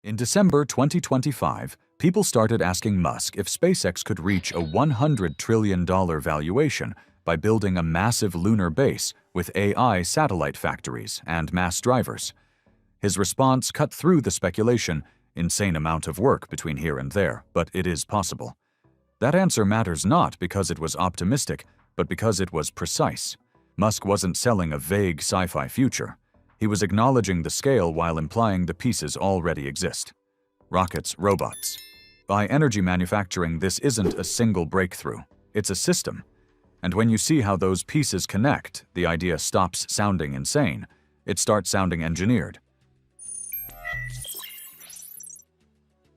In December 2025, people started asking Musk if SpaceX could reach a $100 trillion valuation by building a massive lunar base with AI satellite factories and mass drivers. His response cut through the speculation: insane amount of work between here and there, but it is possible. That answer matters not because it was optimistic, but because it was precise. Musk wasn't selling a vague sci-fi future. He was acknowledging the scale while implying the pieces already exist. Rockets, robots. By energy manufacturing, this isn't a single breakthrough. It's a system. And when you see how those pieces connect, the idea stops sounding insane. It starts sounding engineered.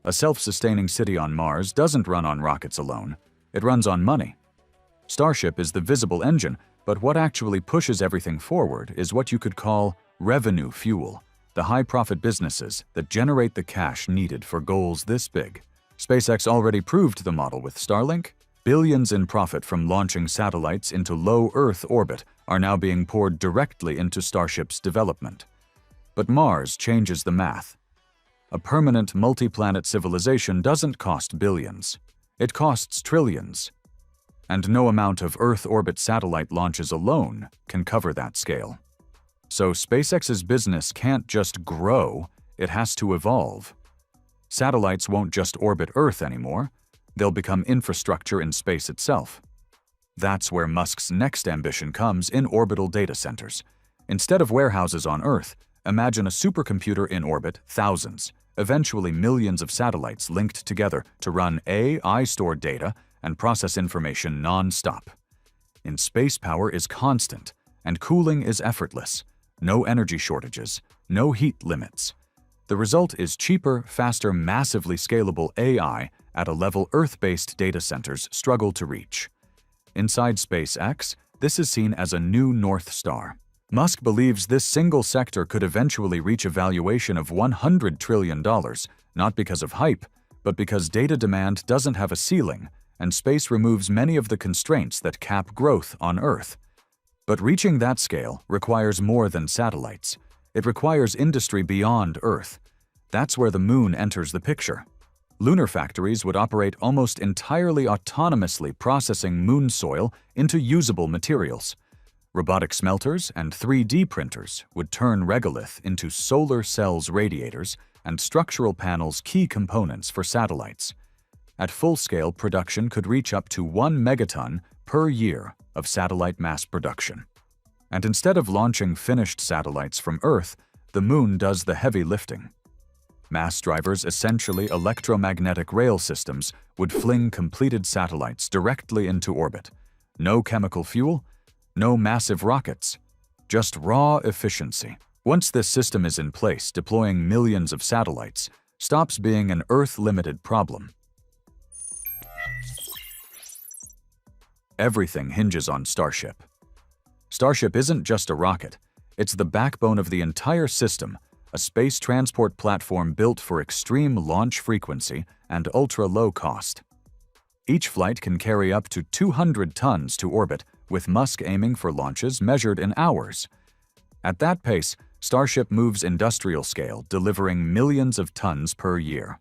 A self-sustaining city on Mars doesn't run on rockets alone. It runs on money. Starship is the visible engine, but what actually pushes everything forward is what you could call revenue fuel, the high-profit businesses that generate the cash needed for goals this big. SpaceX already proved the model with Starlink. Billions in profit from launching satellites into low Earth orbit are now being poured directly into Starship's development. But Mars changes the math. A permanent multi-planet civilization doesn't cost billions. It costs trillions. And no amount of Earth orbit satellite launches alone can cover that scale. So SpaceX's business can't just grow, it has to evolve. Satellites won't just orbit Earth anymore. They'll become infrastructure in space itself. That's where Musk's next ambition comes in orbital data centers. Instead of warehouses on Earth, imagine a supercomputer in orbit, thousands, eventually millions of satellites linked together to run AI-stored data and process information non-stop. In space, power is constant, and cooling is effortless. No energy shortages, no heat limits. The result is cheaper, faster, massively scalable AI at a level Earth-based data centers struggle to reach. Inside SpaceX, this is seen as a new North Star. Musk believes this single sector could eventually reach a valuation of $100 trillion, not because of hype, but because data demand doesn't have a ceiling, and space removes many of the constraints that cap growth on Earth. But reaching that scale requires more than satellites. It requires industry beyond Earth. That's where the Moon enters the picture. Lunar factories would operate almost entirely autonomously, processing Moon soil into usable materials. Robotic smelters and 3D printers would turn regolith into solar cells, radiators, and structural panels, key components for satellites. At full-scale, production could reach up to 1 megaton per year of satellite mass production. And instead of launching finished satellites from Earth, the Moon does the heavy lifting. Mass drivers, essentially electromagnetic rail systems, would fling completed satellites directly into orbit. No chemical fuel, no massive rockets, just raw efficiency. Once this system is in place, deploying millions of satellites stops being an Earth-limited problem. Everything hinges on Starship. Starship isn't just a rocket, it's the backbone of the entire system, a space transport platform built for extreme launch frequency and ultra-low cost. Each flight can carry up to 200 tons to orbit, with Musk aiming for launches measured in hours. At that pace, Starship moves industrial scale, delivering millions of tons per year.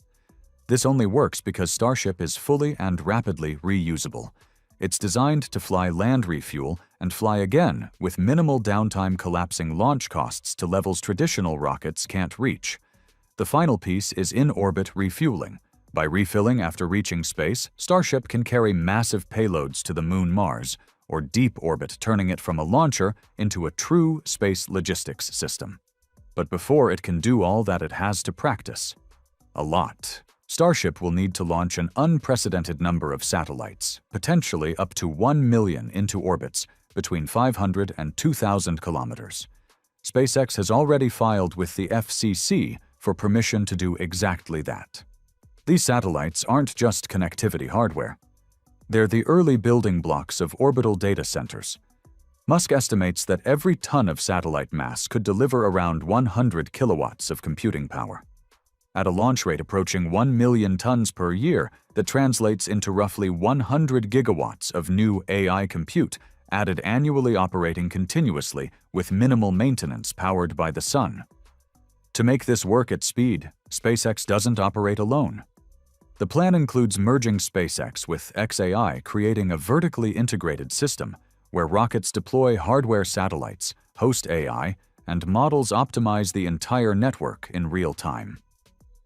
This only works because Starship is fully and rapidly reusable. It's designed to fly land refuel and fly again with minimal downtime, collapsing launch costs to levels traditional rockets can't reach. The final piece is in-orbit refueling. By refilling after reaching space, Starship can carry massive payloads to the Moon, Mars, or deep orbit, turning it from a launcher into a true space logistics system. But before it can do all that, it has to practice. A lot. Starship will need to launch an unprecedented number of satellites, potentially up to 1 million into orbits between 500 and 2,000 kilometers. SpaceX has already filed with the FCC for permission to do exactly that. These satellites aren't just connectivity hardware. They're the early building blocks of orbital data centers. Musk estimates that every ton of satellite mass could deliver around 100 kilowatts of computing power. At a launch rate approaching 1 million tons per year, that translates into roughly 100 gigawatts of new AI compute, added annually, operating continuously with minimal maintenance, powered by the sun. To make this work at speed, SpaceX doesn't operate alone. The plan includes merging SpaceX with xAI, creating a vertically integrated system where rockets deploy hardware satellites, host AI, and models optimize the entire network in real time.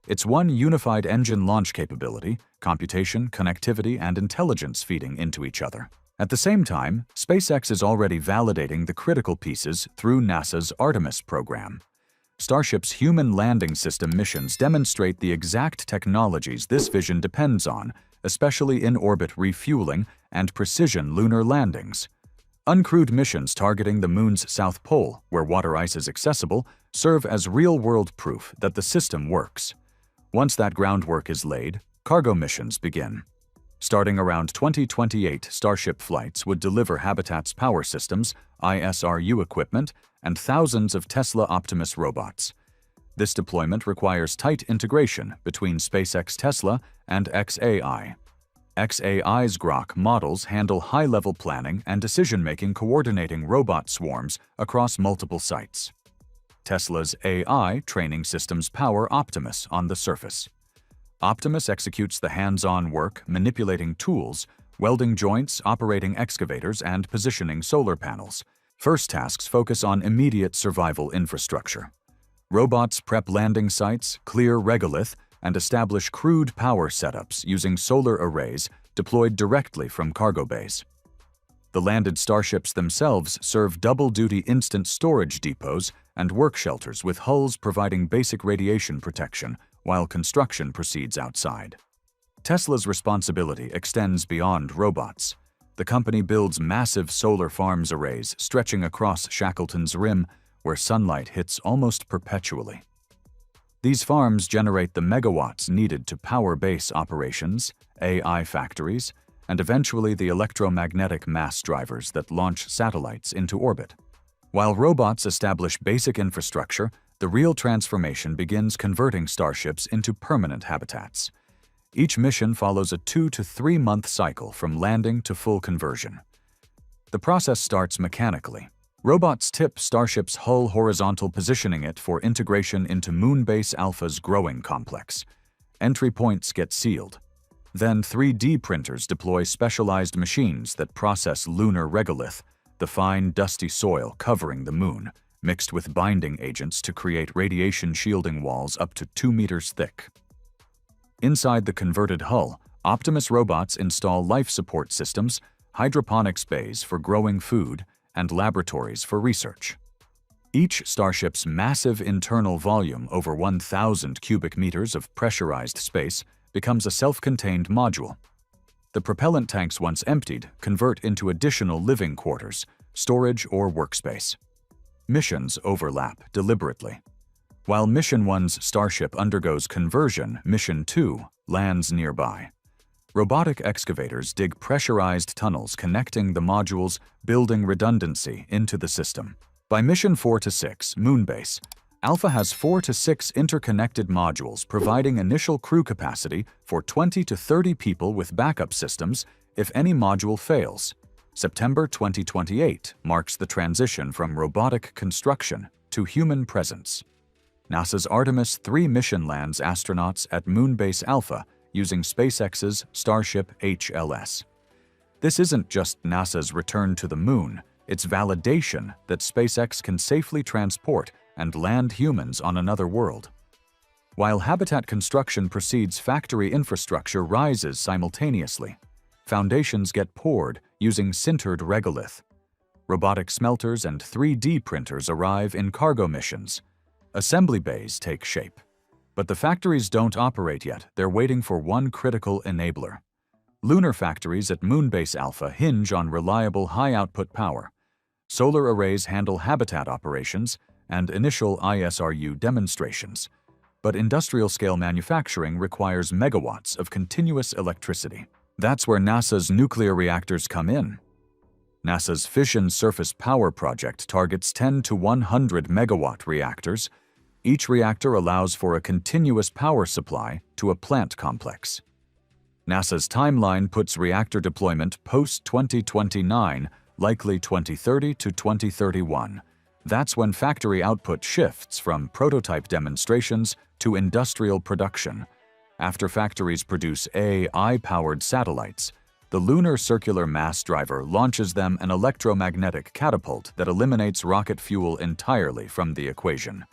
It's one unified engine launch capability, computation, connectivity, and intelligence feeding into each other. At the same time, SpaceX is already validating the critical pieces through NASA's Artemis program. Starship's human landing system missions demonstrate the exact technologies this vision depends on, especially in-orbit refueling and precision lunar landings. Uncrewed missions targeting the Moon's south pole, where water ice is accessible, serve as real-world proof that the system works. Once that groundwork is laid, cargo missions begin. Starting around 2028, Starship flights would deliver Habitat's power systems, ISRU equipment, and thousands of Tesla Optimus robots. This deployment requires tight integration between SpaceX Tesla and xAI. xAI's Grok models handle high-level planning and decision-making, coordinating robot swarms across multiple sites. Tesla's AI training systems power Optimus on the surface. Optimus executes the hands-on work, manipulating tools, welding joints, operating excavators, and positioning solar panels. First tasks focus on immediate survival infrastructure. Robots prep landing sites, clear regolith, and establish crude power setups using solar arrays deployed directly from cargo bays. The landed Starships themselves serve double-duty instant storage depots and work shelters with hulls providing basic radiation protection while construction proceeds outside. Tesla's responsibility extends beyond robots. The company builds massive solar farms arrays stretching across Shackleton's Rim, where sunlight hits almost perpetually. These farms generate the megawatts needed to power base operations, AI factories, and eventually the electromagnetic mass drivers that launch satellites into orbit. While robots establish basic infrastructure, the real transformation begins converting Starships into permanent habitats. Each mission follows a 2 to 3 month cycle from landing to full conversion. The process starts mechanically. Robots tip Starship's hull horizontal, positioning it for integration into Moonbase Alpha's growing complex. Entry points get sealed. Then 3D printers deploy specialized machines that process lunar regolith, the fine, dusty soil covering the Moon, mixed with binding agents to create radiation shielding walls up to 2 meters thick. Inside the converted hull, Optimus robots install life support systems, hydroponics bays for growing food, and laboratories for research. Each Starship's massive internal volume, over 1,000 cubic meters of pressurized space, becomes a self-contained module. The propellant tanks, once emptied, convert into additional living quarters, storage, or workspace. Missions overlap deliberately. While Mission 1's Starship undergoes conversion, Mission 2 lands nearby. Robotic excavators dig pressurized tunnels connecting the modules, building redundancy into the system. By Mission 4 to 6, Moonbase Alpha has 4 to 6 interconnected modules, providing initial crew capacity for 20 to 30 people with backup systems if any module fails. September 2028 marks the transition from robotic construction to human presence. NASA's Artemis 3 mission lands astronauts at Moonbase Alpha using SpaceX's Starship HLS. This isn't just NASA's return to the Moon, it's validation that SpaceX can safely transport and land humans on another world. While habitat construction proceeds, factory infrastructure rises simultaneously. Foundations get poured using sintered regolith. Robotic smelters and 3D printers arrive in cargo missions. Assembly bays take shape. But the factories don't operate yet, they're waiting for one critical enabler. Lunar factories at Moonbase Alpha hinge on reliable high-output power. Solar arrays handle habitat operations and initial ISRU demonstrations. But industrial-scale manufacturing requires megawatts of continuous electricity. That's where NASA's nuclear reactors come in. NASA's Fission Surface Power Project targets 10 to 100 megawatt reactors. Each reactor allows for a continuous power supply to a plant complex. NASA's timeline puts reactor deployment post-2029, likely 2030 to 2031. That's when factory output shifts from prototype demonstrations to industrial production. After factories produce AI-powered satellites, the Lunar Circular Mass Driver launches them an electromagnetic catapult that eliminates rocket fuel entirely from the equation.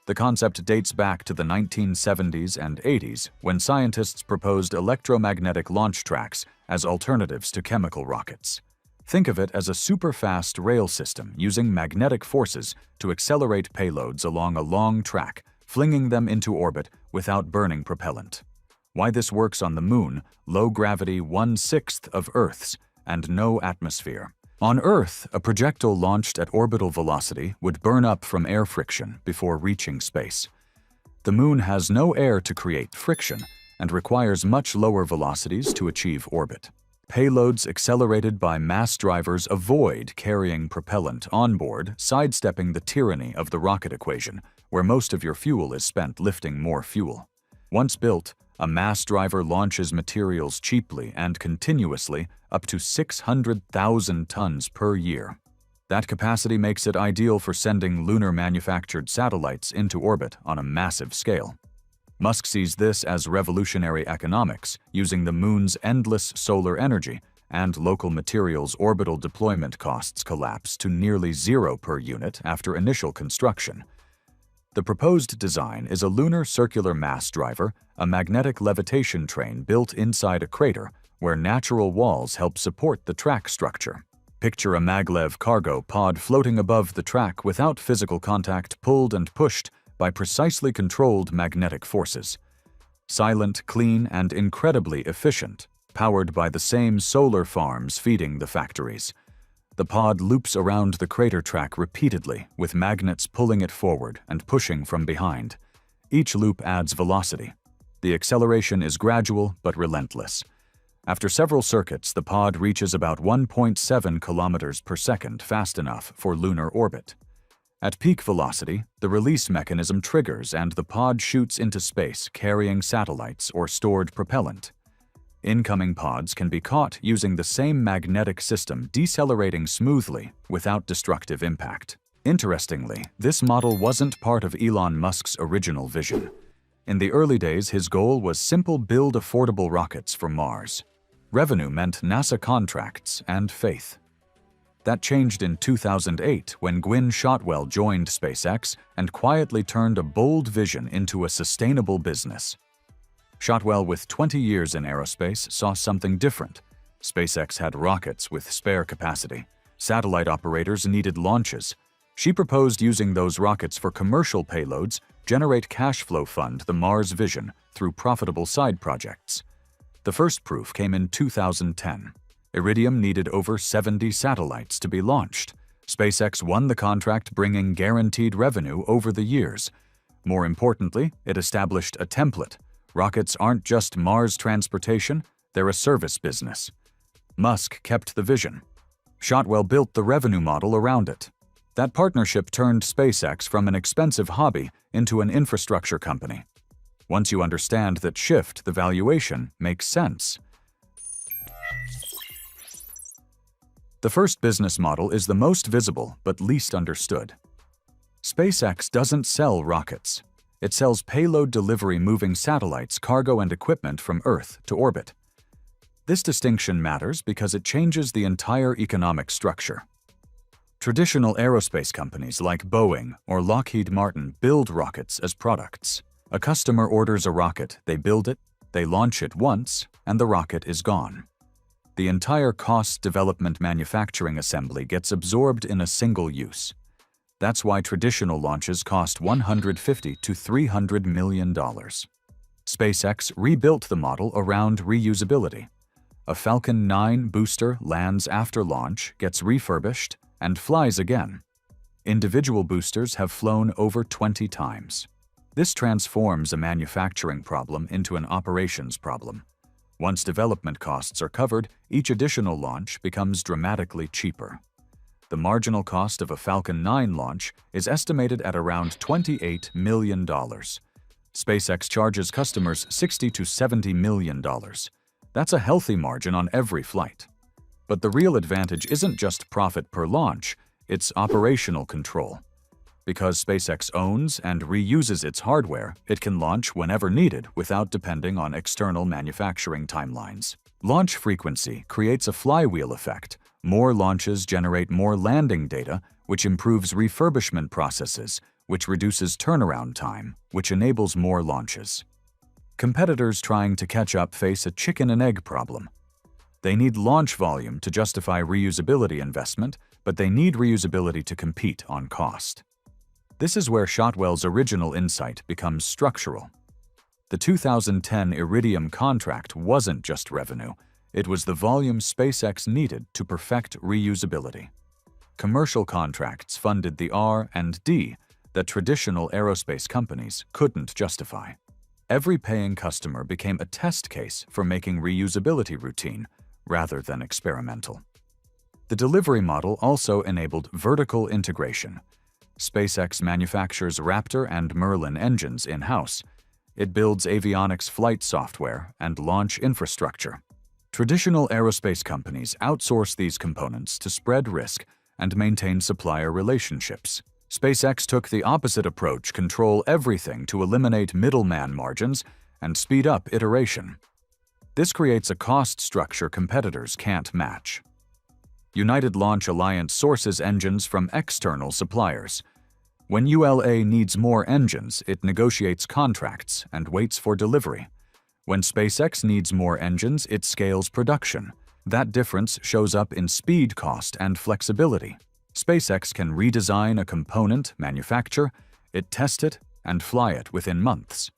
The concept dates back to the 1970s and 80s, when scientists proposed electromagnetic launch tracks as alternatives to chemical rockets. Think of it as a super-fast rail system using magnetic forces to accelerate payloads along a long track, flinging them into orbit without burning propellant. Why this works on the Moon: low gravity 1/6 of Earth's, and no atmosphere. On Earth, a projectile launched at orbital velocity would burn up from air friction before reaching space. The Moon has no air to create friction and requires much lower velocities to achieve orbit. Payloads accelerated by mass drivers avoid carrying propellant on board, sidestepping the tyranny of the rocket equation, where most of your fuel is spent lifting more fuel. Once built, a mass driver launches materials cheaply and continuously, up to 600,000 tons per year. That capacity makes it ideal for sending lunar-manufactured satellites into orbit on a massive scale. Musk sees this as revolutionary economics, using the Moon's endless solar energy, and local materials orbital deployment costs collapse to nearly zero per unit after initial construction. The proposed design is a lunar circular mass driver, a magnetic levitation train built inside a crater where natural walls help support the track structure. Picture a maglev cargo pod floating above the track without physical contact, pulled and pushed by precisely controlled magnetic forces. Silent, clean, and incredibly efficient, powered by the same solar farms feeding the factories. The pod loops around the crater track repeatedly, with magnets pulling it forward and pushing from behind. Each loop adds velocity. The acceleration is gradual but relentless. After several circuits, the pod reaches about 1.7 kilometers per second, fast enough for lunar orbit. At peak velocity, the release mechanism triggers and the pod shoots into space, carrying satellites or stored propellant. Incoming pods can be caught using the same magnetic system, decelerating smoothly without destructive impact. Interestingly, this model wasn't part of Elon Musk's original vision. In the early days, his goal was simple: build affordable rockets for Mars. Revenue meant NASA contracts and faith. That changed in 2008 when Gwynne Shotwell joined SpaceX and quietly turned a bold vision into a sustainable business. Shotwell, with 20 years in aerospace, saw something different. SpaceX had rockets with spare capacity. Satellite operators needed launches. She proposed using those rockets for commercial payloads, generate cash flow, fund the Mars vision through profitable side projects. The first proof came in 2010. Iridium needed over 70 satellites to be launched. SpaceX won the contract, bringing guaranteed revenue over the years. More importantly, it established a template. Rockets aren't just Mars transportation, they're a service business. Musk kept the vision. Shotwell built the revenue model around it. That partnership turned SpaceX from an expensive hobby into an infrastructure company. Once you understand that shift, the valuation makes sense. The first business model is the most visible but least understood. SpaceX doesn't sell rockets. It sells payload delivery, moving satellites, cargo, and equipment from Earth to orbit. This distinction matters because it changes the entire economic structure. Traditional aerospace companies like Boeing or Lockheed Martin build rockets as products. A customer orders a rocket, they build it, they launch it once, and the rocket is gone. The entire cost, development, manufacturing, assembly gets absorbed in a single use. That's why traditional launches cost $150 to $300 million. SpaceX rebuilt the model around reusability. A Falcon 9 booster lands after launch, gets refurbished, and flies again. Individual boosters have flown over 20 times. This transforms a manufacturing problem into an operations problem. Once development costs are covered, each additional launch becomes dramatically cheaper. The marginal cost of a Falcon 9 launch is estimated at around $28 million. SpaceX charges customers $60 to $70 million. That's a healthy margin on every flight. But the real advantage isn't just profit per launch, it's operational control. Because SpaceX owns and reuses its hardware, it can launch whenever needed without depending on external manufacturing timelines. Launch frequency creates a flywheel effect. More launches generate more landing data, which improves refurbishment processes, which reduces turnaround time, which enables more launches. Competitors trying to catch up face a chicken-and-egg problem. They need launch volume to justify reusability investment, but they need reusability to compete on cost. This is where Shotwell's original insight becomes structural. The 2010 Iridium contract wasn't just revenue, it was the volume SpaceX needed to perfect reusability. Commercial contracts funded the R&D that traditional aerospace companies couldn't justify. Every paying customer became a test case for making reusability routine rather than experimental. The delivery model also enabled vertical integration. SpaceX manufactures Raptor and Merlin engines in-house. It builds avionics flight software and launch infrastructure. Traditional aerospace companies outsource these components to spread risk and maintain supplier relationships. SpaceX took the opposite approach: control everything to eliminate middleman margins and speed up iteration. This creates a cost structure competitors can't match. United Launch Alliance sources engines from external suppliers. When ULA needs more engines, it negotiates contracts and waits for delivery. When SpaceX needs more engines, it scales production. That difference shows up in speed, cost, and flexibility. SpaceX can redesign a component, manufacture it, test it, and fly it within months.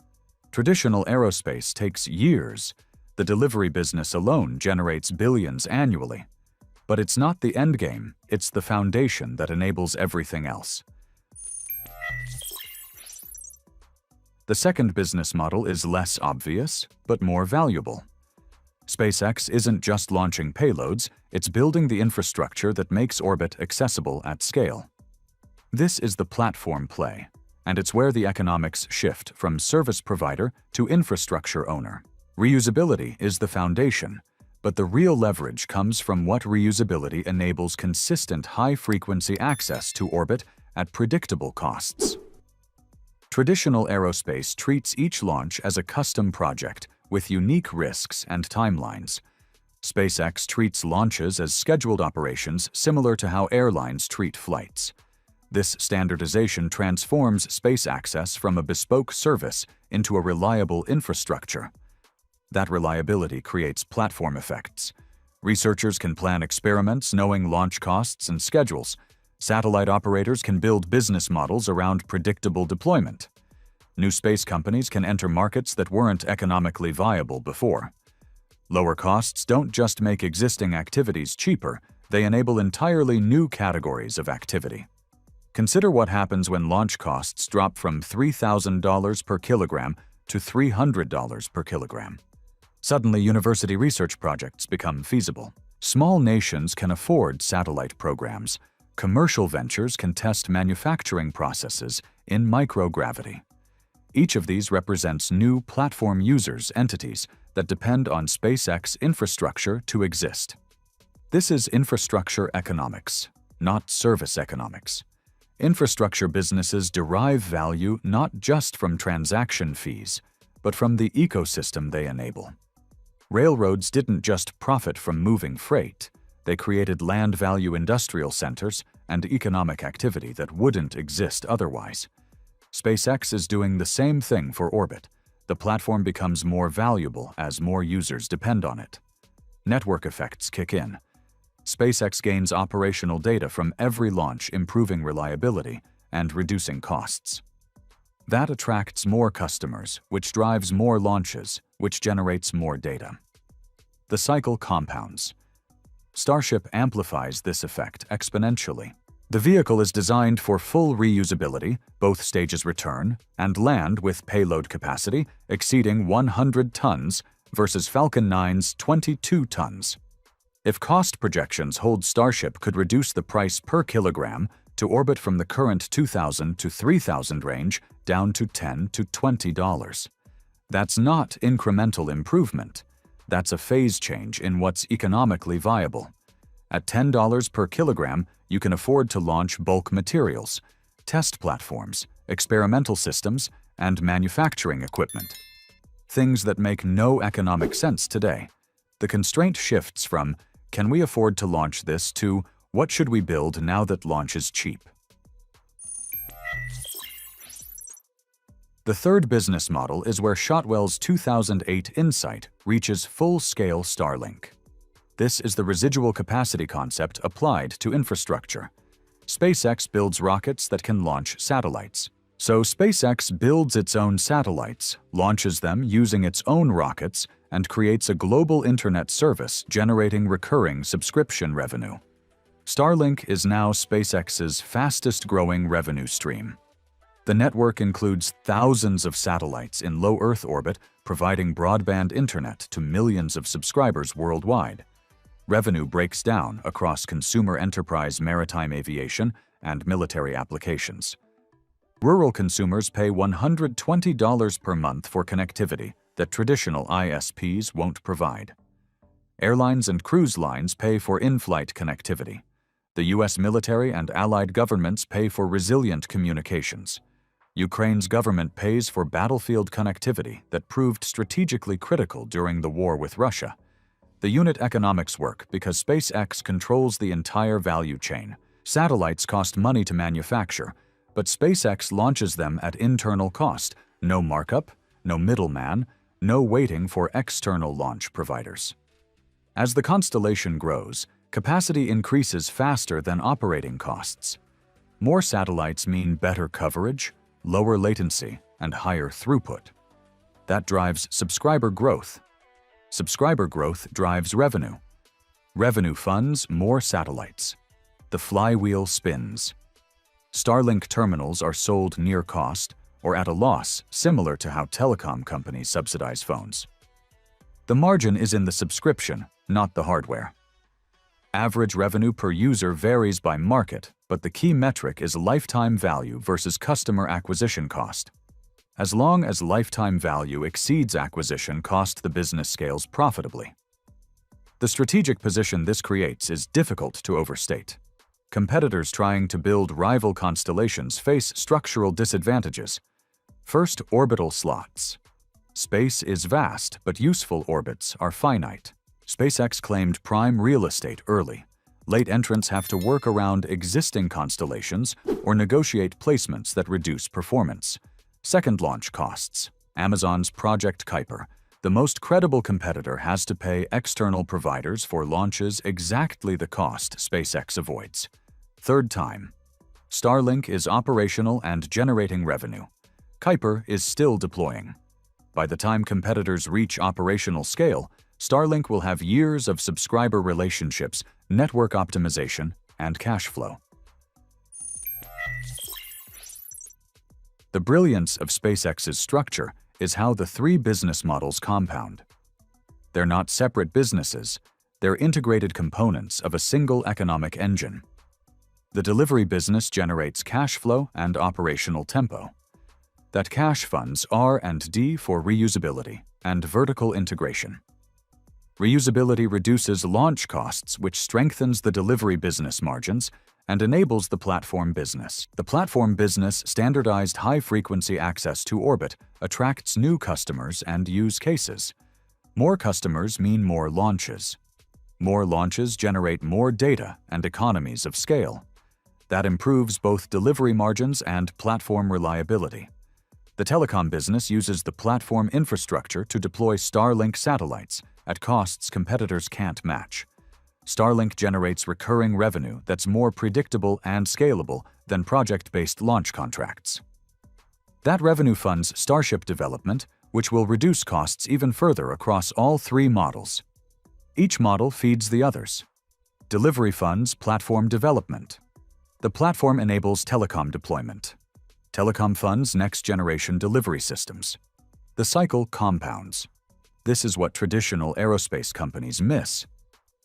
Traditional aerospace takes years. The delivery business alone generates billions annually. But it's not the endgame, it's the foundation that enables everything else. The second business model is less obvious, but more valuable. SpaceX isn't just launching payloads, it's building the infrastructure that makes orbit accessible at scale. This is the platform play, and it's where the economics shift from service provider to infrastructure owner. Reusability is the foundation, but the real leverage comes from what reusability enables: consistent high-frequency access to orbit at predictable costs. Traditional aerospace treats each launch as a custom project with unique risks and timelines. SpaceX treats launches as scheduled operations similar to how airlines treat flights. This standardization transforms space access from a bespoke service into a reliable infrastructure. That reliability creates platform effects. Researchers can plan experiments knowing launch costs and schedules. Satellite operators can build business models around predictable deployment. New space companies can enter markets that weren't economically viable before. Lower costs don't just make existing activities cheaper, they enable entirely new categories of activity. Consider what happens when launch costs drop from $3,000 per kilogram to $300 per kilogram. Suddenly, university research projects become feasible. Small nations can afford satellite programs. Commercial ventures can test manufacturing processes in microgravity. Each of these represents new platform users, entities that depend on SpaceX infrastructure to exist. This is infrastructure economics, not service economics. Infrastructure businesses derive value not just from transaction fees, but from the ecosystem they enable. Railroads didn't just profit from moving freight. They created land value industrial centers and economic activity that wouldn't exist otherwise. SpaceX is doing the same thing for orbit. The platform becomes more valuable as more users depend on it. Network effects kick in. SpaceX gains operational data from every launch, improving reliability and reducing costs. That attracts more customers, which drives more launches, which generates more data. The cycle compounds. Starship amplifies this effect exponentially. The vehicle is designed for full reusability, both stages return and land with payload capacity exceeding 100 tons versus Falcon 9's 22 tons. If cost projections hold, Starship could reduce the price per kilogram to orbit from the current $2,000 to $3,000 range down to $10 to $20. That's not incremental improvement. That's a phase change in what's economically viable. At $10 per kilogram, you can afford to launch bulk materials. test platforms, experimental systems, and manufacturing equipment. Things that make no economic sense today. The constraint shifts from, can we afford to launch this, to, what should we build now that launch is cheap? The third business model is where Shotwell's 2008 insight reaches full-scale Starlink. This is the residual capacity concept applied to infrastructure. SpaceX builds rockets that can launch satellites. So SpaceX builds its own satellites, launches them using its own rockets, and creates a global internet service generating recurring subscription revenue. Starlink is now SpaceX's fastest-growing revenue stream. The network includes thousands of satellites in low Earth orbit, providing broadband internet to millions of subscribers worldwide. Revenue breaks down across consumer enterprise maritime aviation and military applications. Rural consumers pay $120 per month for connectivity that traditional ISPs won't provide. Airlines and cruise lines pay for in-flight connectivity. The U.S. military and allied governments pay for resilient communications. Ukraine's government pays for battlefield connectivity that proved strategically critical during the war with Russia. The unit economics work because SpaceX controls the entire value chain. Satellites cost money to manufacture, but SpaceX launches them at internal cost, no markup, no middleman, no waiting for external launch providers. As the constellation grows, capacity increases faster than operating costs. More satellites mean better coverage, lower latency, and higher throughput. That drives subscriber growth. Subscriber growth drives revenue. Revenue funds more satellites. The flywheel spins. Starlink terminals are sold near cost or at a loss, similar to how telecom companies subsidize phones. The margin is in the subscription, not the hardware. Average revenue per user varies by market, but the key metric is lifetime value versus customer acquisition cost. As long as lifetime value exceeds acquisition cost, the business scales profitably. The strategic position this creates is difficult to overstate. Competitors trying to build rival constellations face structural disadvantages. First, orbital slots. Space is vast, but useful orbits are finite. SpaceX claimed prime real estate early. Late entrants have to work around existing constellations or negotiate placements that reduce performance. Second, launch costs. Amazon's Project Kuiper. The most credible competitor has to pay external providers for launches exactly the cost SpaceX avoids. Third, time. Starlink is operational and generating revenue. Kuiper is still deploying. By the time competitors reach operational scale, Starlink will have years of subscriber relationships, network optimization, and cash flow. The brilliance of SpaceX's structure is how the three business models compound. They're not separate businesses, they're integrated components of a single economic engine. The delivery business generates cash flow and operational tempo. That cash funds R&D for reusability and vertical integration. Reusability reduces launch costs, which strengthens the delivery business margins and enables the platform business. The platform business standardized high-frequency access to orbit attracts new customers and use cases. More customers mean more launches. More launches generate more data and economies of scale. That improves both delivery margins and platform reliability. The telecom business uses the platform infrastructure to deploy Starlink satellites at costs competitors can't match. Starlink generates recurring revenue that's more predictable and scalable than project-based launch contracts. That revenue funds Starship development, which will reduce costs even further across all three models. Each model feeds the others. Delivery funds platform development. The platform enables telecom deployment. Telecom funds next-generation delivery systems. The cycle compounds. This is what traditional aerospace companies miss.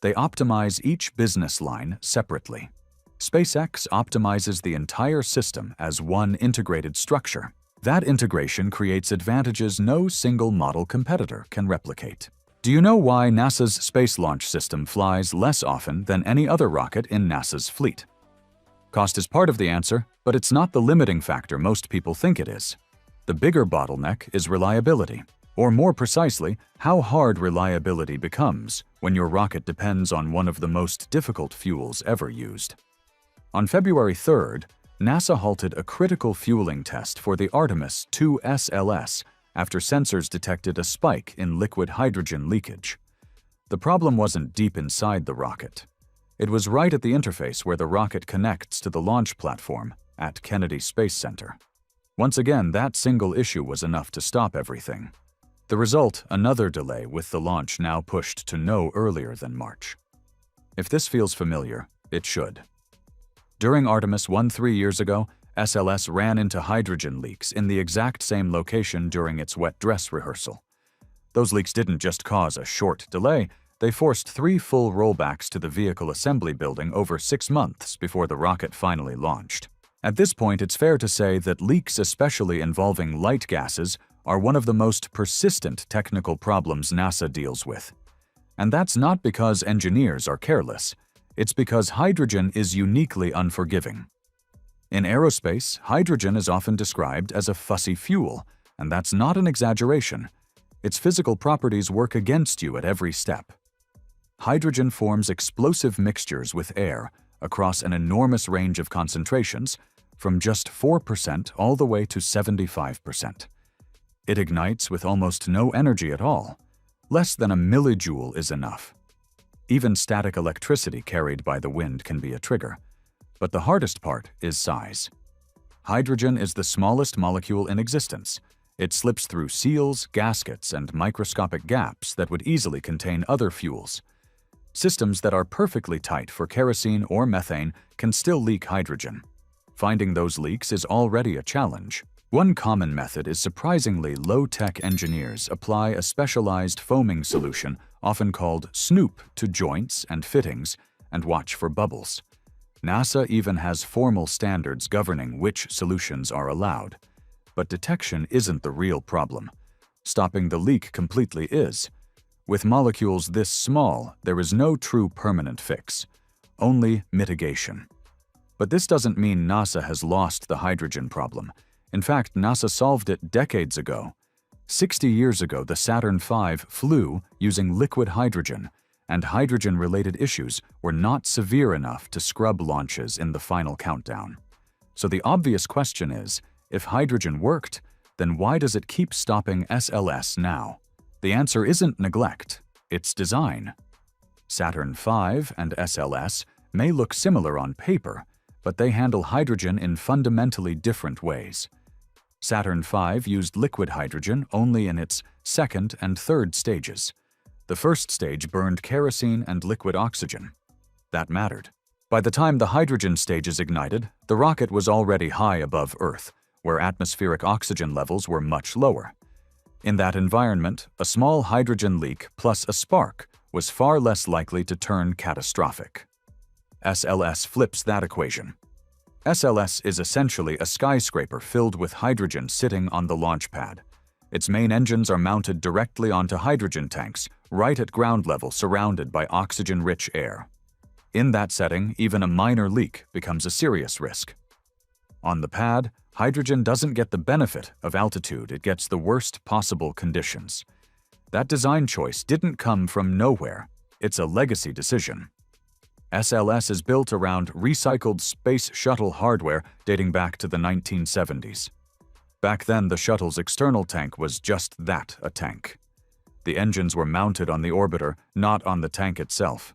They optimize each business line separately. SpaceX optimizes the entire system as one integrated structure. That integration creates advantages no single model competitor can replicate. Do you know why NASA's Space Launch System flies less often than any other rocket in NASA's fleet? Cost is part of the answer, But it's not the limiting factor most people think it is. The bigger bottleneck is reliability, or more precisely, how hard reliability becomes when your rocket depends on one of the most difficult fuels ever used. On February 3rd, NASA halted a critical fueling test for the Artemis II SLS after sensors detected a spike in liquid hydrogen leakage. The problem wasn't deep inside the rocket. It was right at the interface where the rocket connects to the launch platform at Kennedy Space Center. Once again, that single issue was enough to stop everything. The result, another delay with the launch now pushed to no earlier than March. If this feels familiar, it should. During Artemis 1 3 years ago, SLS ran into hydrogen leaks in the exact same location during its wet dress rehearsal. Those leaks didn't just cause a short delay, they forced 3 full rollbacks to the vehicle assembly building over 6 months before the rocket finally launched. At this point, it's fair to say that leaks, especially involving light gases, are one of the most persistent technical problems NASA deals with. And that's not because engineers are careless. It's because hydrogen is uniquely unforgiving. In aerospace, hydrogen is often described as a fussy fuel, and that's not an exaggeration. Its physical properties work against you at every step. Hydrogen forms explosive mixtures with air across an enormous range of concentrations, from just 4% all the way to 75%. It ignites with almost no energy at all. Less than a millijoule is enough. Even static electricity carried by the wind can be a trigger. But the hardest part is size. Hydrogen is the smallest molecule in existence. It slips through seals, gaskets, and microscopic gaps that would easily contain other fuels. Systems that are perfectly tight for kerosene or methane can still leak hydrogen. Finding those leaks is already a challenge. One common method is surprisingly low-tech engineers apply a specialized foaming solution, often called Snoop, to joints and fittings and watch for bubbles. NASA even has formal standards governing which solutions are allowed. But detection isn't the real problem. Stopping the leak completely is. With molecules this small, there is no true permanent fix, only mitigation. But this doesn't mean NASA has lost the hydrogen problem. In fact, NASA solved it decades ago. 60 years ago, the Saturn V flew using liquid hydrogen, and hydrogen-related issues were not severe enough to scrub launches in the final countdown. So the obvious question is, if hydrogen worked, then why does it keep stopping SLS now? The answer isn't neglect, it's design. Saturn V and SLS may look similar on paper, but they handle hydrogen in fundamentally different ways. Saturn V used liquid hydrogen only in its second and third stages. The first stage burned kerosene and liquid oxygen. That mattered. By the time the hydrogen stages ignited, the rocket was already high above Earth, where atmospheric oxygen levels were much lower. In that environment, a small hydrogen leak plus a spark was far less likely to turn catastrophic. SLS flips that equation. SLS is essentially a skyscraper filled with hydrogen sitting on the launch pad. Its main engines are mounted directly onto hydrogen tanks, right at ground level, surrounded by oxygen-rich air. In that setting, even a minor leak becomes a serious risk. On the pad, hydrogen doesn't get the benefit of altitude, it gets the worst possible conditions. That design choice didn't come from nowhere, it's a legacy decision. SLS is built around recycled space shuttle hardware dating back to the 1970s. Back then, the shuttle's external tank was just that, a tank. The engines were mounted on the orbiter, not on the tank itself.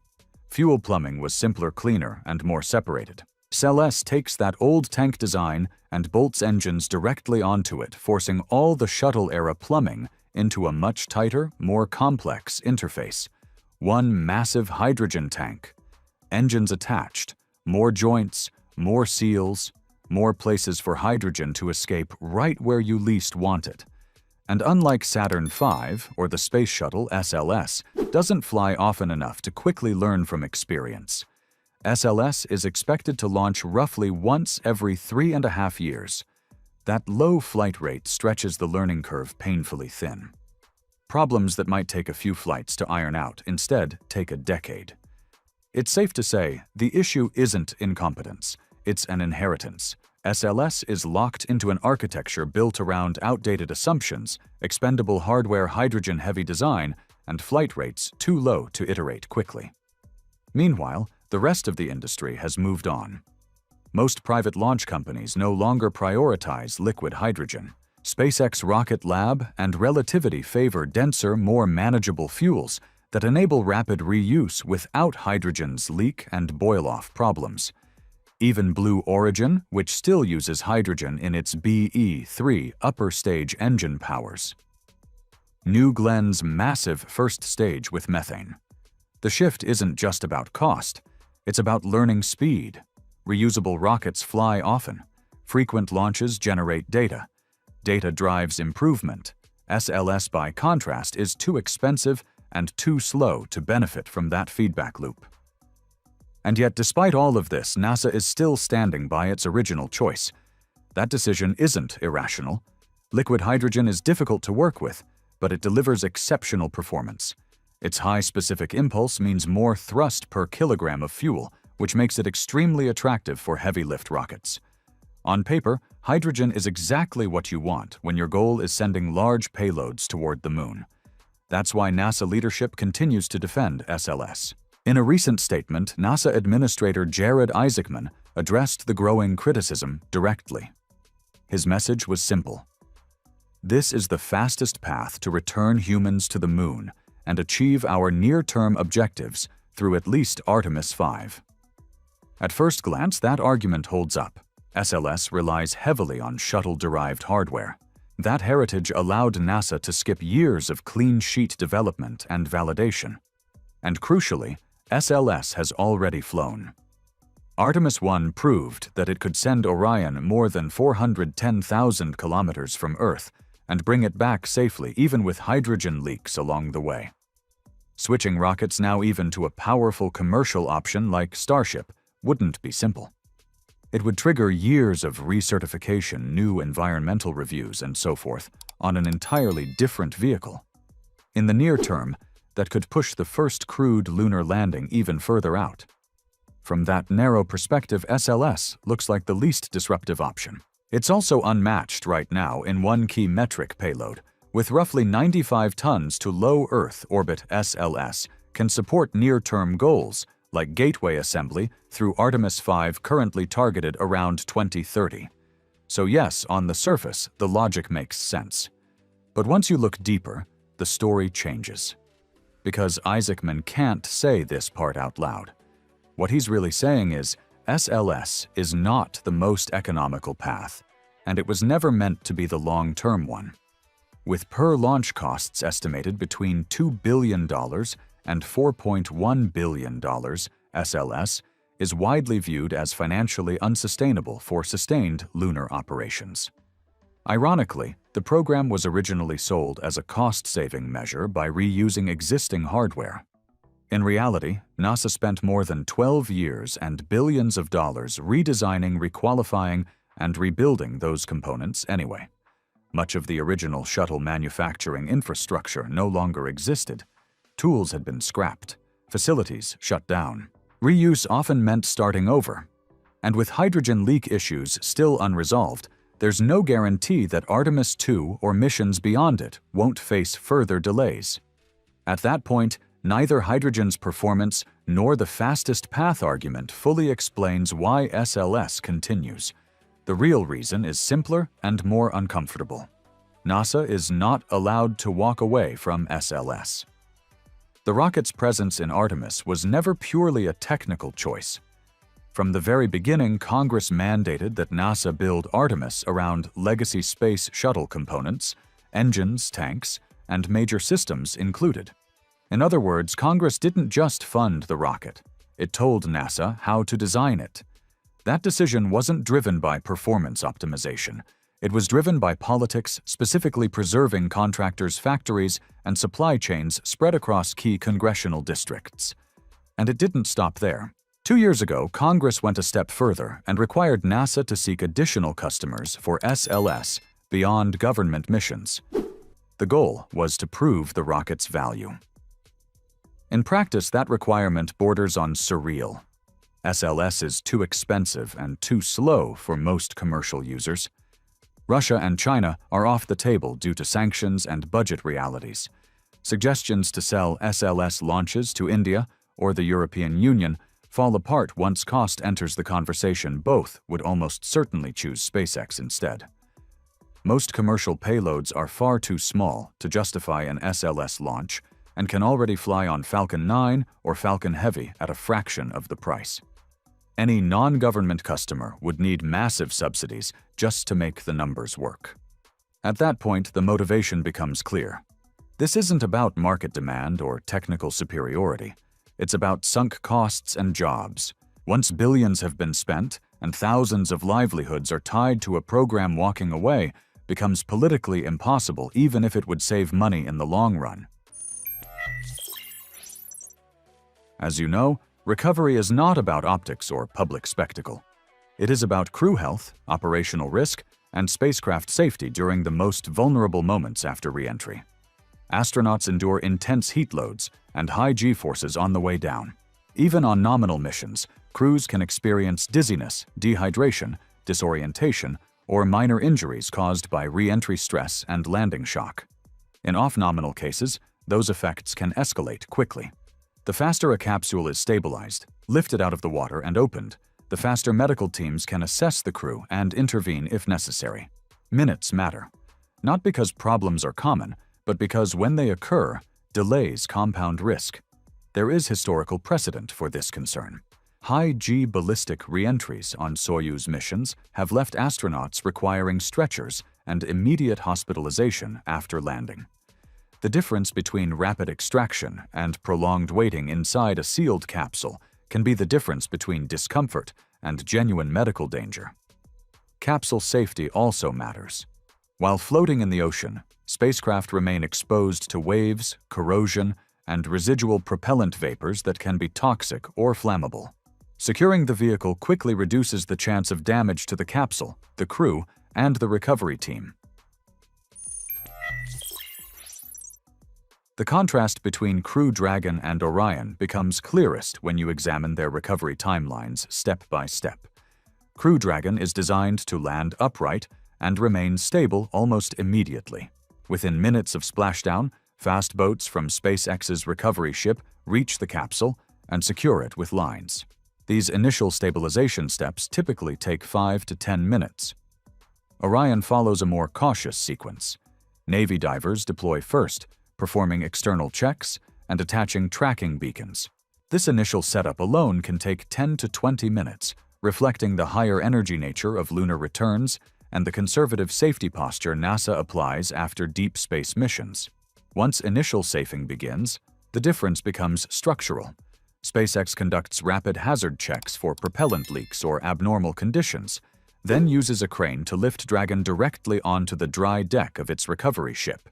Fuel plumbing was simpler, cleaner, and more separated. SLS takes that old tank design and bolts engines directly onto it, forcing all the shuttle-era plumbing into a much tighter, more complex interface. One massive hydrogen tank. Engines attached, more joints, more seals, more places for hydrogen to escape right where you least want it. And unlike Saturn V or the Space Shuttle SLS, doesn't fly often enough to quickly learn from experience. SLS is expected to launch roughly once every 3.5 years. That low flight rate stretches the learning curve painfully thin. Problems that might take a few flights to iron out instead take a decade. It's safe to say the issue isn't incompetence, it's an inheritance. SLS is locked into an architecture built around outdated assumptions, expendable hardware, hydrogen-heavy design, and flight rates too low to iterate quickly. Meanwhile, the rest of the industry has moved on. Most private launch companies no longer prioritize liquid hydrogen. SpaceX Rocket Lab and Relativity favor denser, more manageable fuels that enable rapid reuse without hydrogen's leak and boil-off problems. Even Blue Origin, which still uses hydrogen in its BE-3 upper stage engine powers. New Glenn's massive first stage with methane. The shift isn't just about cost, it's about learning speed. Reusable rockets fly often. Frequent launches generate data. Data drives improvement. SLS, by contrast, is too expensive and too slow to benefit from that feedback loop. And yet, despite all of this, NASA is still standing by its original choice. That decision isn't irrational. Liquid hydrogen is difficult to work with, but it delivers exceptional performance. Its high specific impulse means more thrust per kilogram of fuel, which makes it extremely attractive for heavy-lift rockets. On paper, hydrogen is exactly what you want when your goal is sending large payloads toward the moon. That's why NASA leadership continues to defend SLS. In a recent statement, NASA Administrator Jared Isaacman addressed the growing criticism directly. His message was simple. This is the fastest path to return humans to the moon and achieve our near-term objectives through at least Artemis 5. At first glance, that argument holds up. SLS relies heavily on shuttle-derived hardware. That heritage allowed NASA to skip years of clean sheet development and validation. And crucially, SLS has already flown. Artemis 1 proved that it could send Orion more than 410,000 kilometers from Earth and bring it back safely, even with hydrogen leaks along the way. Switching rockets now even to a powerful commercial option like Starship wouldn't be simple. It would trigger years of recertification, new environmental reviews, and so forth on an entirely different vehicle. In the near term, that could push the first crewed lunar landing even further out. From that narrow perspective, SLS looks like the least disruptive option. It's also unmatched right now in one key metric: payload. With roughly 95 tons to low Earth orbit, SLS can support near-term goals like gateway assembly through Artemis 5, currently targeted around 2030. So yes, on the surface, the logic makes sense. But once you look deeper, the story changes. Because Isaacman can't say this part out loud. What he's really saying is, SLS is not the most economical path, and it was never meant to be the long-term one. With per-launch costs estimated between $2 billion and $4.1 billion, SLS is widely viewed as financially unsustainable for sustained lunar operations. Ironically, the program was originally sold as a cost-saving measure by reusing existing hardware. In reality, NASA spent more than 12 years and billions of dollars redesigning, requalifying, and rebuilding those components anyway. Much of the original shuttle manufacturing infrastructure no longer existed. Tools had been scrapped, facilities shut down. Reuse often meant starting over. And with hydrogen leak issues still unresolved, there's no guarantee that Artemis 2 or missions beyond it won't face further delays. At that point, neither hydrogen's performance nor the fastest path argument fully explains why SLS continues. The real reason is simpler and more uncomfortable. NASA is not allowed to walk away from SLS. The rocket's presence in Artemis was never purely a technical choice. From the very beginning, Congress mandated that NASA build Artemis around legacy space shuttle components, engines, tanks, and major systems included. In other words, Congress didn't just fund the rocket. It told NASA how to design it. That decision wasn't driven by performance optimization. It was driven by politics, specifically preserving contractors' factories and supply chains spread across key congressional districts. And it didn't stop there. 2 years ago, Congress went a step further and required NASA to seek additional customers for SLS beyond government missions. The goal was to prove the rocket's value. In practice, that requirement borders on surreal. SLS is too expensive and too slow for most commercial users. Russia and China are off the table due to sanctions and budget realities. Suggestions to sell SLS launches to India or the European Union fall apart once cost enters the conversation. Both would almost certainly choose SpaceX instead. Most commercial payloads are far too small to justify an SLS launch and can already fly on Falcon 9 or Falcon Heavy at a fraction of the price. Any non-government customer would need massive subsidies just to make the numbers work. At that point, the motivation becomes clear. This isn't about market demand or technical superiority. It's about sunk costs and jobs. Once billions have been spent and thousands of livelihoods are tied to a program, walking away becomes politically impossible, even if it would save money in the long run. As you know, recovery is not about optics or public spectacle. It is about crew health, operational risk, and spacecraft safety during the most vulnerable moments after re-entry. Astronauts endure intense heat loads and high G-forces on the way down. Even on nominal missions, crews can experience dizziness, dehydration, disorientation, or minor injuries caused by re-entry stress and landing shock. In off-nominal cases, those effects can escalate quickly. The faster a capsule is stabilized, lifted out of the water and opened, the faster medical teams can assess the crew and intervene if necessary. Minutes matter. Not because problems are common, but because when they occur, delays compound risk. There is historical precedent for this concern. High-G ballistic re-entries on Soyuz missions have left astronauts requiring stretchers and immediate hospitalization after landing. The difference between rapid extraction and prolonged waiting inside a sealed capsule can be the difference between discomfort and genuine medical danger. Capsule safety also matters. While floating in the ocean, spacecraft remain exposed to waves, corrosion, and residual propellant vapors that can be toxic or flammable. Securing the vehicle quickly reduces the chance of damage to the capsule, the crew, and the recovery team. The contrast between Crew Dragon and Orion becomes clearest when you examine their recovery timelines step by step. Crew Dragon is designed to land upright and remain stable almost immediately. Within minutes of splashdown, fast boats from SpaceX's recovery ship reach the capsule and secure it with lines. These initial stabilization steps typically take 5 to 10 minutes. Orion follows a more cautious sequence. Navy divers deploy first, performing external checks and attaching tracking beacons. This initial setup alone can take 10 to 20 minutes, reflecting the higher energy nature of lunar returns and the conservative safety posture NASA applies after deep space missions. Once initial safing begins, the difference becomes structural. SpaceX conducts rapid hazard checks for propellant leaks or abnormal conditions, then uses a crane to lift Dragon directly onto the dry deck of its recovery ship.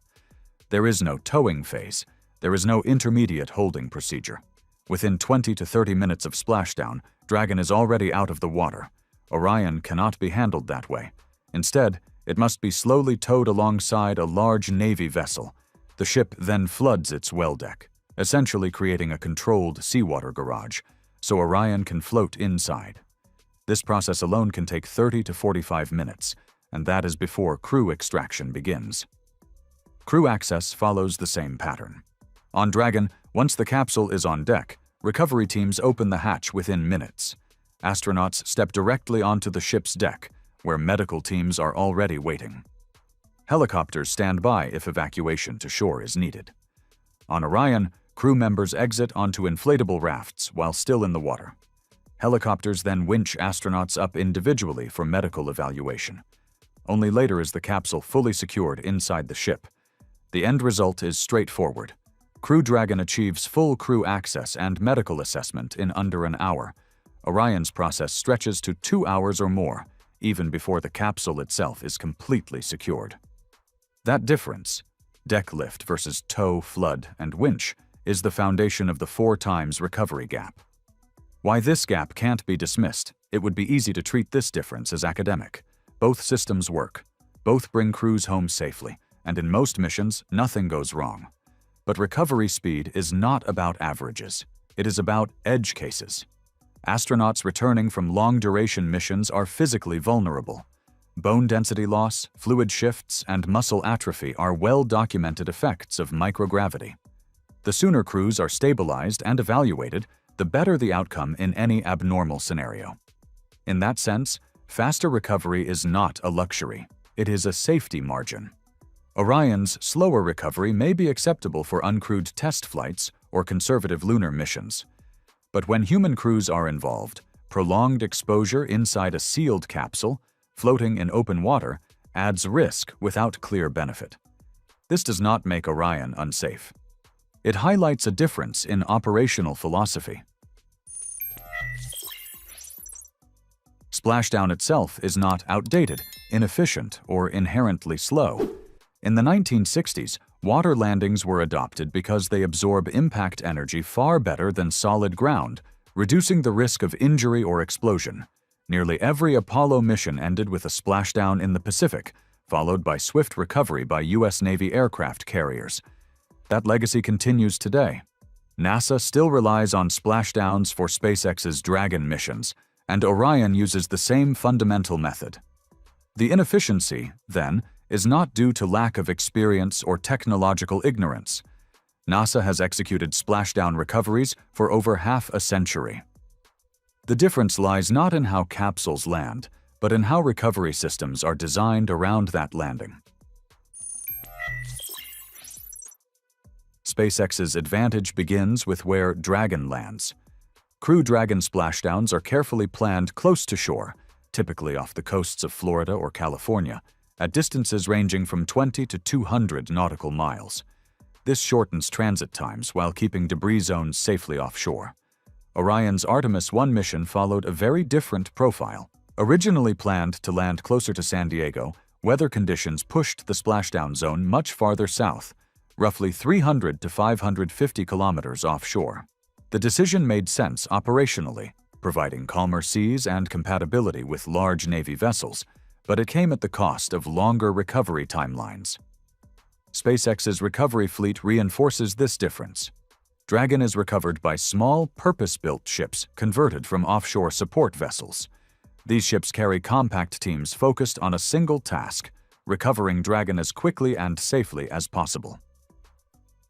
There is no towing phase. There is no intermediate holding procedure. Within 20 to 30 minutes of splashdown, Dragon is already out of the water. Orion cannot be handled that way. Instead, it must be slowly towed alongside a large Navy vessel. The ship then floods its well deck, essentially creating a controlled seawater garage, so Orion can float inside. This process alone can take 30 to 45 minutes, and that is before crew extraction begins. Crew access follows the same pattern. On Dragon, once the capsule is on deck, recovery teams open the hatch within minutes. Astronauts step directly onto the ship's deck, where medical teams are already waiting. Helicopters stand by if evacuation to shore is needed. On Orion, crew members exit onto inflatable rafts while still in the water. Helicopters then winch astronauts up individually for medical evaluation. Only later is the capsule fully secured inside the ship. The end result is straightforward. Crew Dragon achieves full crew access and medical assessment in under an hour. Orion's process stretches to 2 hours or more, even before the capsule itself is completely secured. That difference, deck lift versus tow, flood, and winch, is the foundation of the 4 times recovery gap. Why this gap can't be dismissed? It would be easy to treat this difference as academic. Both systems work. Both bring crews home safely, and in most missions, nothing goes wrong. But recovery speed is not about averages. It is about edge cases. Astronauts returning from long-duration missions are physically vulnerable. Bone density loss, fluid shifts, and muscle atrophy are well-documented effects of microgravity. The sooner crews are stabilized and evaluated, the better the outcome in any abnormal scenario. In that sense, faster recovery is not a luxury, it is a safety margin. Orion's slower recovery may be acceptable for uncrewed test flights or conservative lunar missions. But when human crews are involved, prolonged exposure inside a sealed capsule, floating in open water, adds risk without clear benefit. This does not make Orion unsafe. It highlights a difference in operational philosophy. Splashdown itself is not outdated, inefficient, or inherently slow. In the 1960s, water landings were adopted because they absorb impact energy far better than solid ground, reducing the risk of injury or explosion. Nearly every Apollo mission ended with a splashdown in the Pacific, followed by swift recovery by U.S. Navy aircraft carriers. That legacy continues today. NASA still relies on splashdowns for SpaceX's Dragon missions, and Orion uses the same fundamental method. The inefficiency, then, is not due to lack of experience or technological ignorance. NASA has executed splashdown recoveries for over half a century. The difference lies not in how capsules land, but in how recovery systems are designed around that landing. SpaceX's advantage begins with where Dragon lands. Crew Dragon splashdowns are carefully planned close to shore, typically off the coasts of Florida or California, at distances ranging from 20 to 200 nautical miles. This shortens transit times while keeping debris zones safely offshore. Orion's Artemis 1 mission followed a very different profile. Originally planned to land closer to San Diego, weather conditions pushed the splashdown zone much farther south, roughly 300 to 550 kilometers offshore. The decision made sense operationally, providing calmer seas and compatibility with large Navy vessels, but it came at the cost of longer recovery timelines. SpaceX's recovery fleet reinforces this difference. Dragon is recovered by small, purpose-built ships converted from offshore support vessels. These ships carry compact teams focused on a single task, recovering Dragon as quickly and safely as possible.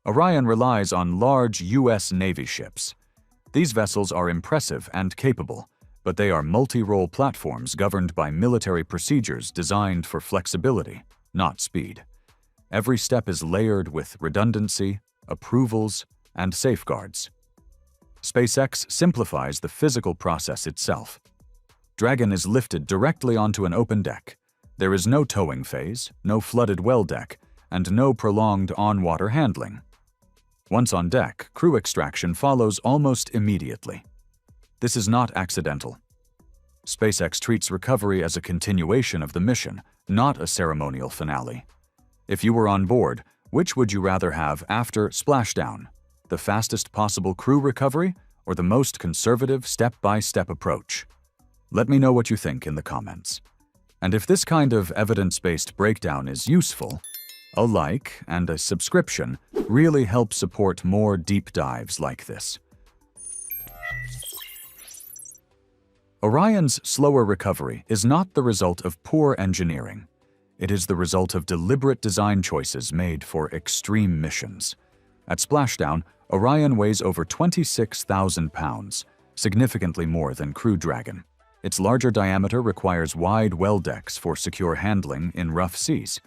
Orion relies on large U.S. Navy ships. These vessels are impressive and capable, but they are multi-role platforms governed by military procedures designed for flexibility, not speed. Every step is layered with redundancy, approvals, and safeguards. SpaceX simplifies the physical process itself. Dragon is lifted directly onto an open deck. There is no towing phase, no flooded well deck, and no prolonged on-water handling. Once on deck, crew extraction follows almost immediately. This is not accidental. SpaceX treats recovery as a continuation of the mission, not a ceremonial finale. If you were on board, which would you rather have after splashdown? The fastest possible crew recovery or the most conservative step-by-step approach? Let me know what you think in the comments. And if this kind of evidence-based breakdown is useful, a like and a subscription really help support more deep dives like this. Orion's slower recovery is not the result of poor engineering. It is the result of deliberate design choices made for extreme missions. At splashdown, Orion weighs over 26,000 pounds, significantly more than Crew Dragon. Its larger diameter requires wide well decks for secure handling in rough seas.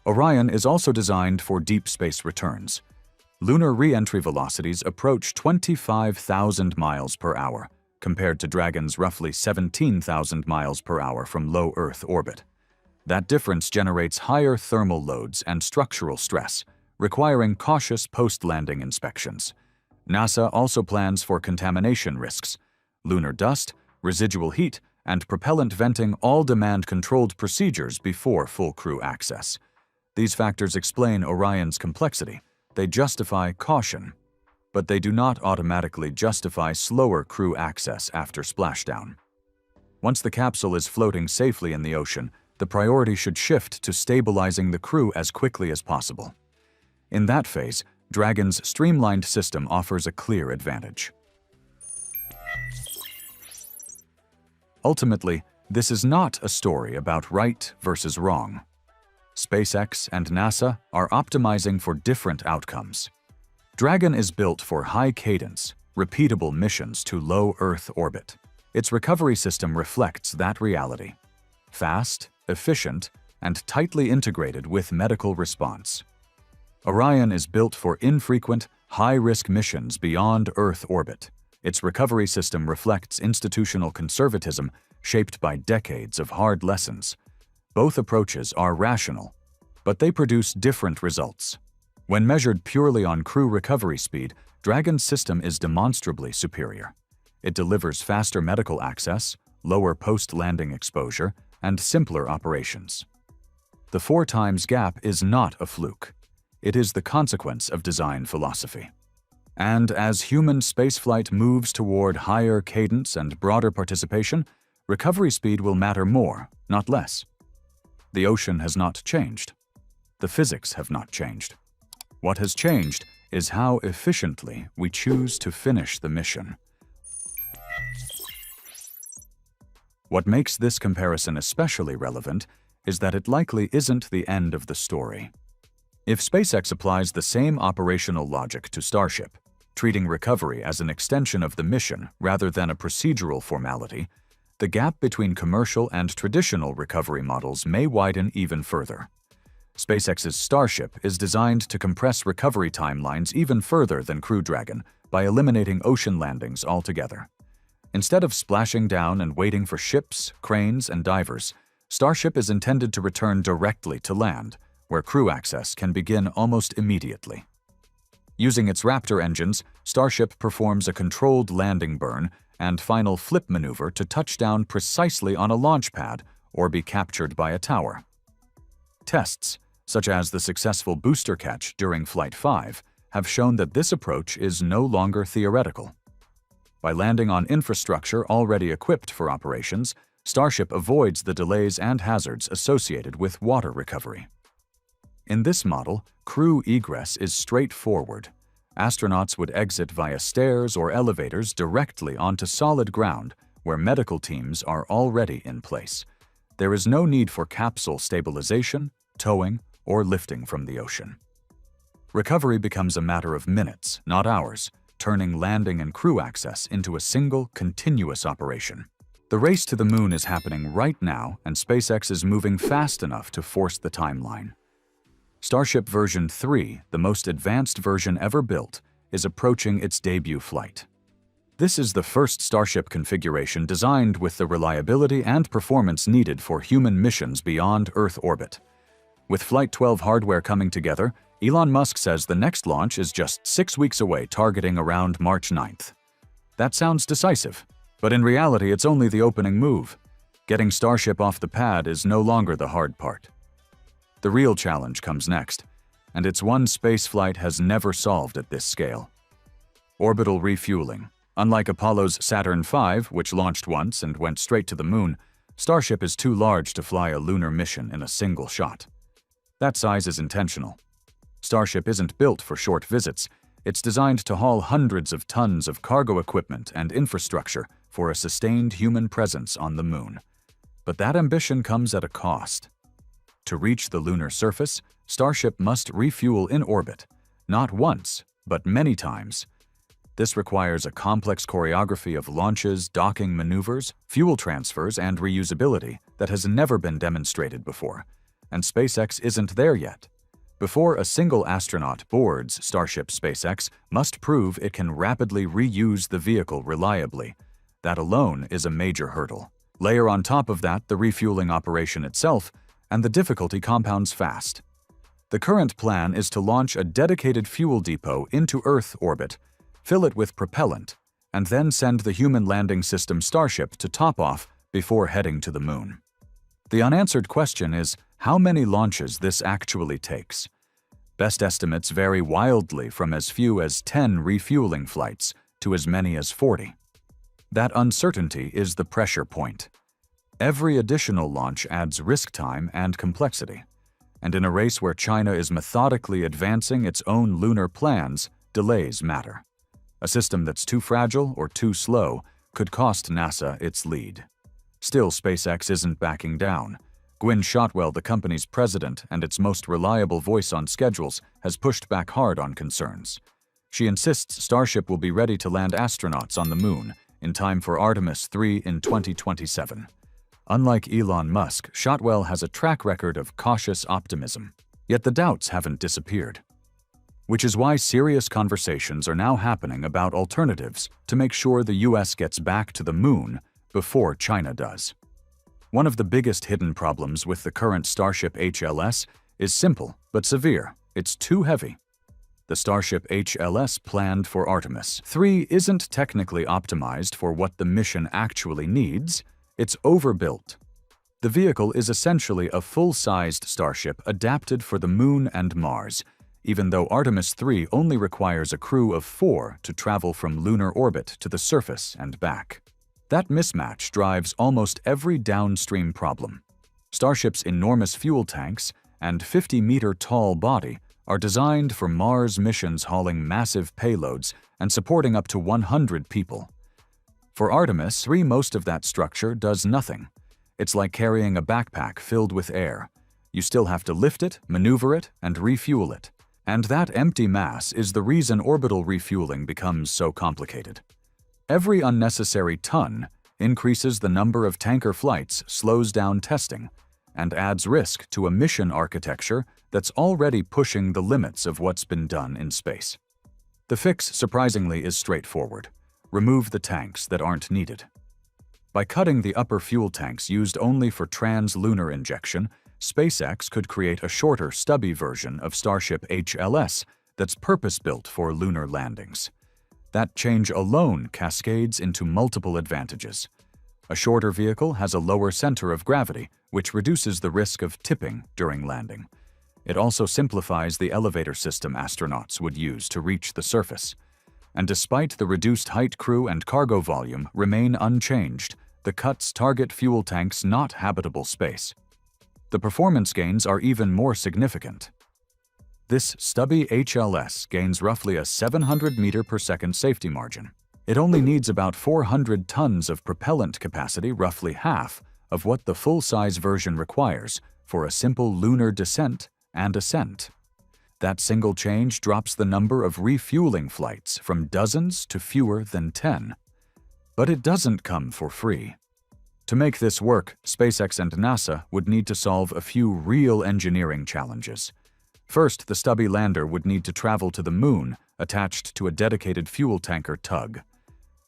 Orion is also designed for deep space returns. Lunar re-entry velocities approach 25,000 miles per hour, compared to Dragon's roughly 17,000 miles per hour from low Earth orbit. That difference generates higher thermal loads and structural stress, requiring cautious post-landing inspections. NASA also plans for contamination risks. Lunar dust, residual heat, and propellant venting all demand controlled procedures before full crew access. These factors explain Orion's complexity. They justify caution, but they do not automatically justify slower crew access after splashdown. Once the capsule is floating safely in the ocean, the priority should shift to stabilizing the crew as quickly as possible. In that phase, Dragon's streamlined system offers a clear advantage. Ultimately, this is not a story about right versus wrong. SpaceX and NASA are optimizing for different outcomes. Dragon is built for high-cadence, repeatable missions to low Earth orbit. Its recovery system reflects that reality. Fast, efficient, and tightly integrated with medical response. Orion is built for infrequent, high-risk missions beyond Earth orbit. Its recovery system reflects institutional conservatism shaped by decades of hard lessons. Both approaches are rational, but they produce different results. When measured purely on crew recovery speed, Dragon's system is demonstrably superior. It delivers faster medical access, lower post-landing exposure, and simpler operations. The 4x gap is not a fluke. It is the consequence of design philosophy. And as human spaceflight moves toward higher cadence and broader participation, recovery speed will matter more, not less. The ocean has not changed. The physics have not changed. What has changed is how efficiently we choose to finish the mission. What makes this comparison especially relevant is that it likely isn't the end of the story. If SpaceX applies the same operational logic to Starship, treating recovery as an extension of the mission rather than a procedural formality, the gap between commercial and traditional recovery models may widen even further. SpaceX's Starship is designed to compress recovery timelines even further than Crew Dragon by eliminating ocean landings altogether. Instead of splashing down and waiting for ships, cranes, and divers, Starship is intended to return directly to land, where crew access can begin almost immediately. Using its Raptor engines, Starship performs a controlled landing burn and final flip maneuver to touch down precisely on a launch pad or be captured by a tower. Tests, such as the successful booster catch during Flight 5, have shown that this approach is no longer theoretical. By landing on infrastructure already equipped for operations, Starship avoids the delays and hazards associated with water recovery. In this model, crew egress is straightforward. Astronauts would exit via stairs or elevators directly onto solid ground where medical teams are already in place. There is no need for capsule stabilization, towing, or lifting from the ocean. Recovery becomes a matter of minutes, not hours, turning landing and crew access into a single, continuous operation. The race to the moon is happening right now, and SpaceX is moving fast enough to force the timeline. Starship version 3, the most advanced version ever built, is approaching its debut flight. This is the first Starship configuration designed with the reliability and performance needed for human missions beyond Earth orbit. With Flight 12 hardware coming together, Elon Musk says the next launch is just 6 weeks away, targeting around March 9th. That sounds decisive, but in reality it's only the opening move. Getting Starship off the pad is no longer the hard part. The real challenge comes next, and it's one spaceflight has never solved at this scale. Orbital refueling. Unlike Apollo's Saturn V, which launched once and went straight to the moon, Starship is too large to fly a lunar mission in a single shot. That size is intentional. Starship isn't built for short visits. It's designed to haul hundreds of tons of cargo equipment and infrastructure for a sustained human presence on the moon. But that ambition comes at a cost. To reach the lunar surface, Starship must refuel in orbit, not once, but many times. This requires a complex choreography of launches, docking maneuvers, fuel transfers, and reusability that has never been demonstrated before, and SpaceX isn't there yet. Before a single astronaut boards Starship, SpaceX must prove it can rapidly reuse the vehicle reliably. That alone is a major hurdle. Layer on top of that the refueling operation itself, and the difficulty compounds fast. The current plan is to launch a dedicated fuel depot into Earth orbit, fill it with propellant, and then send the human landing system Starship to top off before heading to the moon. The unanswered question is how many launches this actually takes. Best estimates vary wildly from as few as 10 refueling flights to as many as 40. That uncertainty is the pressure point. Every additional launch adds risk time and complexity, and in a race where China is methodically advancing its own lunar plans, delays matter. A system that's too fragile or too slow could cost NASA its lead. Still, SpaceX isn't backing down. Gwynne Shotwell, the company's president and its most reliable voice on schedules, has pushed back hard on concerns. She insists Starship will be ready to land astronauts on the Moon in time for Artemis 3 in 2027. Unlike Elon Musk, Shotwell has a track record of cautious optimism. Yet the doubts haven't disappeared. Which is why serious conversations are now happening about alternatives to make sure the US gets back to the Moon before China does. One of the biggest hidden problems with the current Starship HLS is simple but severe. It's too heavy. The Starship HLS planned for Artemis 3 isn't technically optimized for what the mission actually needs. It's overbuilt. The vehicle is essentially a full-sized Starship adapted for the Moon and Mars, even though Artemis 3 only requires a crew of 4 to travel from lunar orbit to the surface and back. That mismatch drives almost every downstream problem. Starship's enormous fuel tanks and 50-meter-tall body are designed for Mars missions hauling massive payloads and supporting up to 100 people. For Artemis 3, most of that structure does nothing. It's like carrying a backpack filled with air. You still have to lift it, maneuver it, and refuel it. And that empty mass is the reason orbital refueling becomes so complicated. Every unnecessary ton increases the number of tanker flights, slows down testing, and adds risk to a mission architecture that's already pushing the limits of what's been done in space. The fix, surprisingly, is straightforward. Remove the tanks that aren't needed. By cutting the upper fuel tanks used only for trans-lunar injection, SpaceX could create a shorter, stubby version of Starship HLS that's purpose-built for lunar landings. That change alone cascades into multiple advantages. A shorter vehicle has a lower center of gravity, which reduces the risk of tipping during landing. It also simplifies the elevator system astronauts would use to reach the surface. And despite the reduced height, crew and cargo volume remain unchanged, the cuts target fuel tanks not habitable space. The performance gains are even more significant. This Stubby HLS gains roughly a 700 meter-per-second safety margin. It only needs about 400 tons of propellant capacity, roughly half of what the full-size version requires for a simple lunar descent and ascent. That single change drops the number of refueling flights from dozens to fewer than 10. But it doesn't come for free. To make this work, SpaceX and NASA would need to solve a few real engineering challenges. First, the Stubby lander would need to travel to the Moon, attached to a dedicated fuel tanker tug.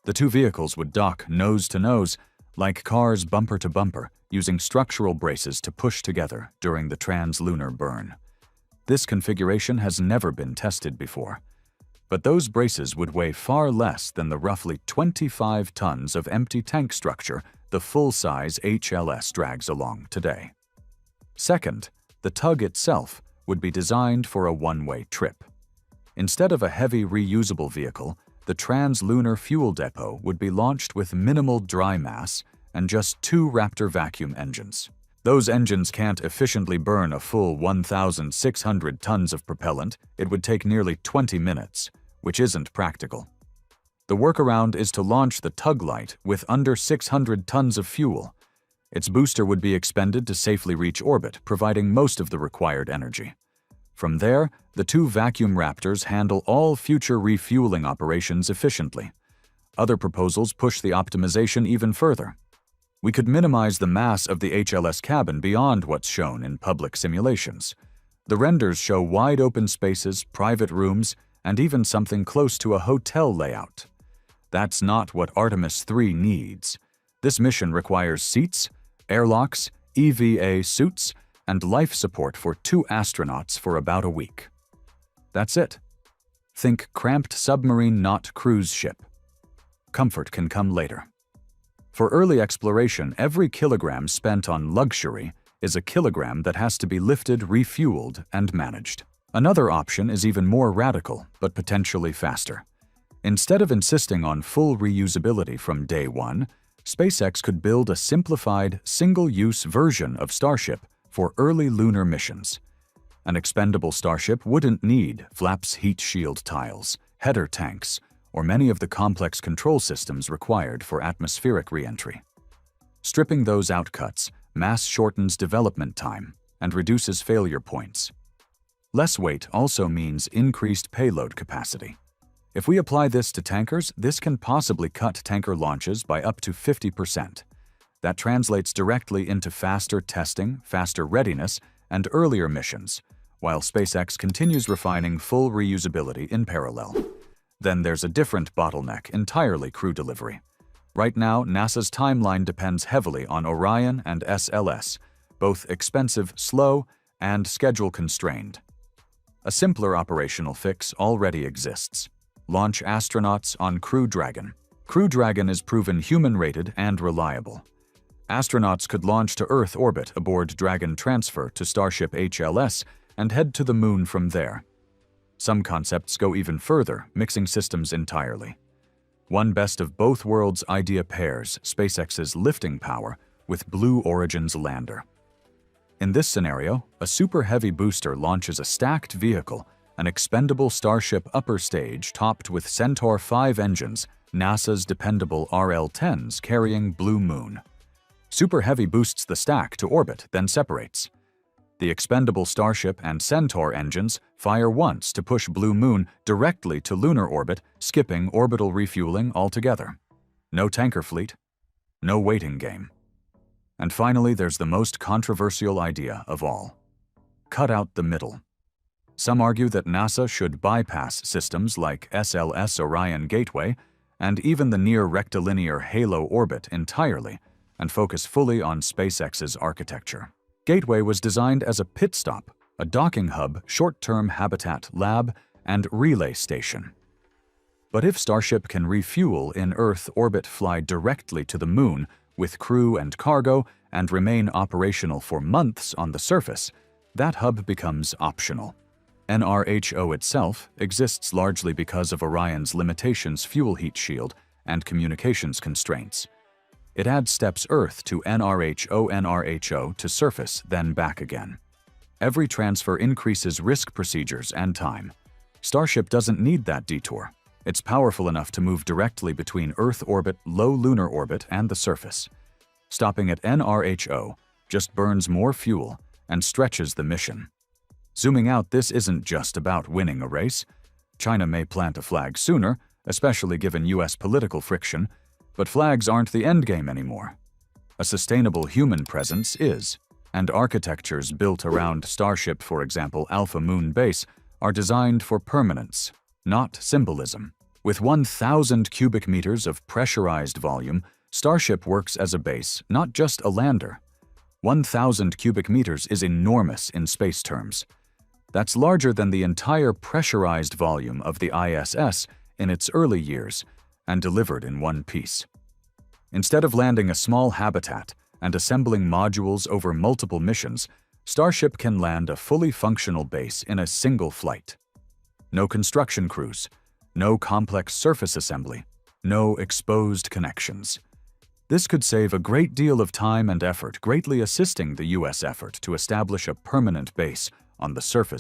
The two vehicles would dock nose to nose, like cars bumper to bumper, using structural braces to push together during the trans-lunar burn. This configuration has never been tested before. But those braces would weigh far less than the roughly 25 tons of empty tank structure the full-size HLS drags along today. Second, the tug itself would be designed for a one-way trip. Instead of a heavy reusable vehicle, the trans-lunar fuel depot would be launched with minimal dry mass and just 2 Raptor vacuum engines. Those engines can't efficiently burn a full 1,600 tons of propellant. It would take nearly 20 minutes, which isn't practical. The workaround is to launch the tug light with under 600 tons of fuel. Its booster would be expended to safely reach orbit, providing most of the required energy. From there, the 2 vacuum Raptors handle all future refueling operations efficiently. Other proposals push the optimization even further. We could minimize the mass of the HLS cabin beyond what's shown in public simulations. The renders show wide open spaces, private rooms, and even something close to a hotel layout. That's not what Artemis 3 needs. This mission requires seats, airlocks, EVA suits, and life support for 2 astronauts for about a week. That's it. Think cramped submarine, not cruise ship. Comfort can come later. For early exploration, every kilogram spent on luxury is a kilogram that has to be lifted, refueled, and managed. Another option is even more radical, but potentially faster. Instead of insisting on full reusability from day one, SpaceX could build a simplified, single-use version of Starship for early lunar missions. An expendable Starship wouldn't need flaps, heat shield tiles, header tanks, or many of the complex control systems required for atmospheric re-entry. Stripping those out cuts mass shortens development time and reduces failure points. Less weight also means increased payload capacity. If we apply this to tankers, this can possibly cut tanker launches by up to 50%. That translates directly into faster testing, faster readiness, and earlier missions, while SpaceX continues refining full reusability in parallel. Then there's a different bottleneck entirely: crew delivery. Right now, NASA's timeline depends heavily on Orion and SLS, both expensive, slow, and schedule-constrained. A simpler operational fix already exists. Launch astronauts on Crew Dragon. Crew Dragon is proven human-rated and reliable. Astronauts could launch to Earth orbit aboard Dragon, transfer to Starship HLS, and head to the Moon from there. Some concepts go even further, mixing systems entirely. One best of both worlds idea pairs SpaceX's lifting power with Blue Origin's lander. In this scenario, a Super Heavy booster launches a stacked vehicle, an expendable Starship upper stage topped with Centaur 5 engines, NASA's dependable RL-10s carrying Blue Moon. Super Heavy boosts the stack to orbit, then separates. The expendable Starship and Centaur engines fire once to push Blue Moon directly to lunar orbit, skipping orbital refueling altogether. No tanker fleet, no waiting game. And finally, there's the most controversial idea of all. Cut out the middle. Some argue that NASA should bypass systems like SLS Orion Gateway and even the near rectilinear Halo orbit entirely, and focus fully on SpaceX's architecture. Gateway was designed as a pit stop, a docking hub, short-term habitat lab, and relay station. But if Starship can refuel in Earth orbit, fly directly to the Moon with crew and cargo, and remain operational for months on the surface, that hub becomes optional. NRHO itself exists largely because of Orion's limitations, fuel heat shield, and communications constraints. It adds steps Earth to NRHO to surface, then back again. Every transfer increases risk, procedures, and time. Starship doesn't need that detour. It's powerful enough to move directly between Earth orbit, low lunar orbit, and the surface. Stopping at NRHO just burns more fuel and stretches the mission. Zooming out, this isn't just about winning a race. China may plant a flag sooner, especially given US political friction, but flags aren't the endgame anymore. A sustainable human presence is, and architectures built around Starship, for example Alpha Moon Base, are designed for permanence, not symbolism. With 1,000 cubic meters of pressurized volume, Starship works as a base, not just a lander. 1,000 cubic meters is enormous in space terms. That's larger than the entire pressurized volume of the ISS in its early years, and delivered in one piece. Instead of landing a small habitat and assembling modules over multiple missions, Starship can land a fully functional base in a single flight. No construction crews, no complex surface assembly, no exposed connections. This could save a great deal of time and effort, greatly assisting the US effort to establish a permanent base on the surface